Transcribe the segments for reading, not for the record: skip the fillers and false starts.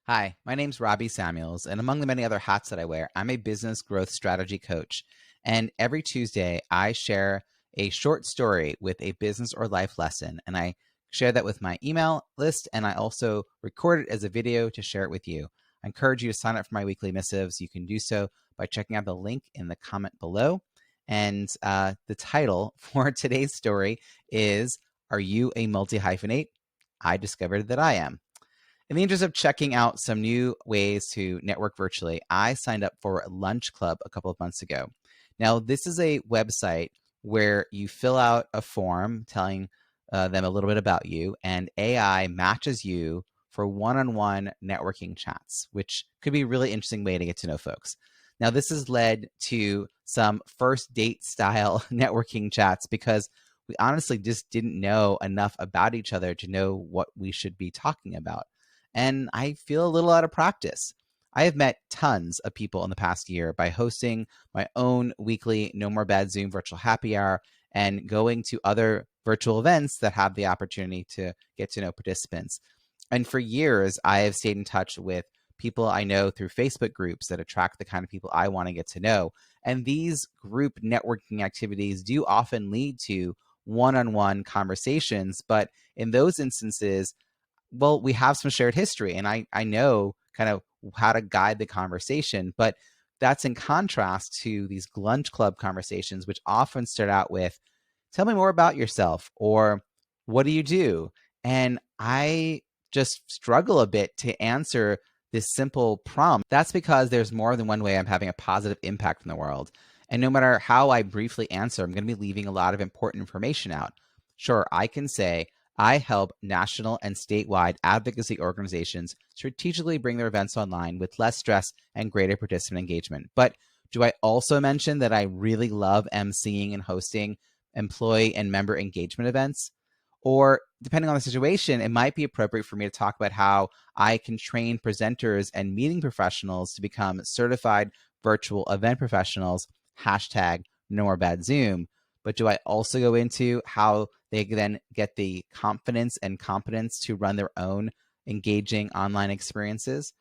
Hi, my name's Robbie Samuels, and among the many other hats that I wear, I'm a business growth strategy coach. And every Tuesday, I share a short story with a business or life lesson, and I share that with my email list, and I also record it as a video to share it with you. I encourage you to sign up for my weekly missives. You can do so by checking out the link in the comment below. And the title for today's story is, Are You a Multi-hyphenate? I discovered that I am. In the interest of checking out some new ways to network virtually, I signed up for Lunch Club a couple of months ago. Now, this is a website where you fill out a form telling them a little bit about you, and AI matches you for one-on-one networking chats, which could be a really interesting way to get to know folks. Now, this has led to some first date style networking chats because we honestly just didn't know enough about each other to know what we should be talking about. And I feel a little out of practice. I have met tons of people in the past year by hosting my own weekly No More Bad Zoom virtual happy hour and going to other virtual events that have the opportunity to get to know participants. And for years, I have stayed in touch with people I know through Facebook groups that attract the kind of people I want to get to know. And these group networking activities do often lead to one-on-one conversations, but in those instances, well, we have some shared history, and I know kind of how to guide the conversation, but that's in contrast to these lunch club conversations, which often start out with, tell me more about yourself, or what do you do? And I just struggle a bit to answer this simple prompt. That's because there's more than one way I'm having a positive impact in the world. And no matter how I briefly answer, I'm going to be leaving a lot of important information out. Sure, I can say, I help national and statewide advocacy organizations strategically bring their events online with less stress and greater participant engagement. But do I also mention that I really love emceeing and hosting employee and member engagement events? Or depending on the situation, it might be appropriate for me to talk about how I can train presenters and meeting professionals to become certified virtual event professionals, hashtag no more bad Zoom. But do I also go into how they then get the confidence and competence to run their own engaging online experiences?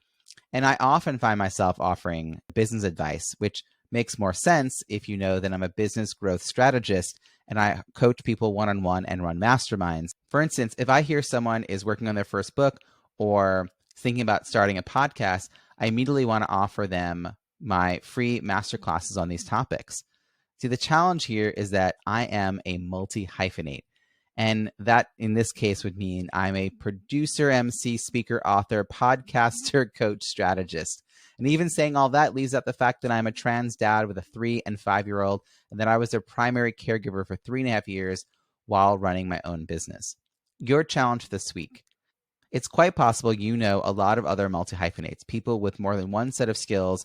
And I often find myself offering business advice, which makes more sense if you know that I'm a business growth strategist and I coach people one-on-one and run masterminds. For instance, if I hear someone is working on their first book or thinking about starting a podcast, I immediately want to offer them my free masterclasses on these topics. See, the challenge here is that I am a multi-hyphenate. And that, in this case, would mean I'm a producer, MC, speaker, author, podcaster, coach, strategist. And even saying all that leaves out the fact that I'm a trans dad with a 3 and 5-year-old, and that I was their primary caregiver for 3.5 years while running my own business. Your challenge this week. It's quite possible you know a lot of other multi-hyphenates, people with more than one set of skills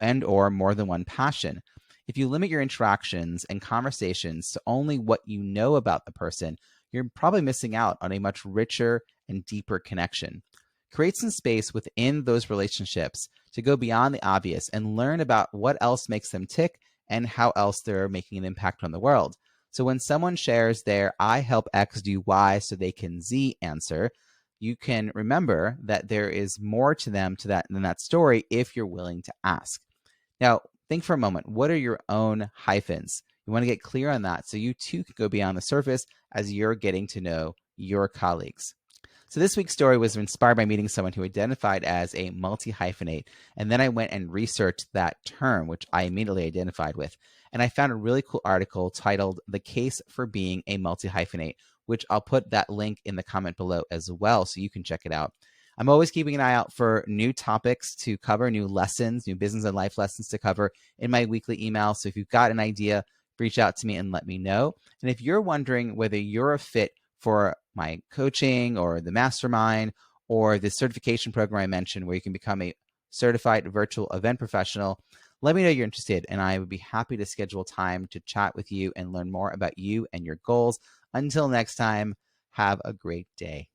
and or more than one passion. If you limit your interactions and conversations to only what you know about the person, you're probably missing out on a much richer and deeper connection. Create some space within those relationships to go beyond the obvious and learn about what else makes them tick and how else they're making an impact on the world. So when someone shares their I help X do Y so they can Z answer, you can remember that there is more to them than that story if you're willing to ask. Now, think for a moment, what are your own hyphens? You want to get clear on that so you too can go beyond the surface as you're getting to know your colleagues. So this week's story was inspired by meeting someone who identified as a multi-hyphenate. And then I went and researched that term, which I immediately identified with. And I found a really cool article titled The Case for Being a Multi-hyphenate, which I'll put that link in the comment below as well so you can check it out. I'm always keeping an eye out for new topics to cover, new lessons, new business and life lessons to cover in my weekly email. So if you've got an idea, reach out to me and let me know. And if you're wondering whether you're a fit for my coaching or the mastermind or the certification program I mentioned where you can become a certified virtual event professional, let me know you're interested and I would be happy to schedule time to chat with you and learn more about you and your goals. Until next time, have a great day.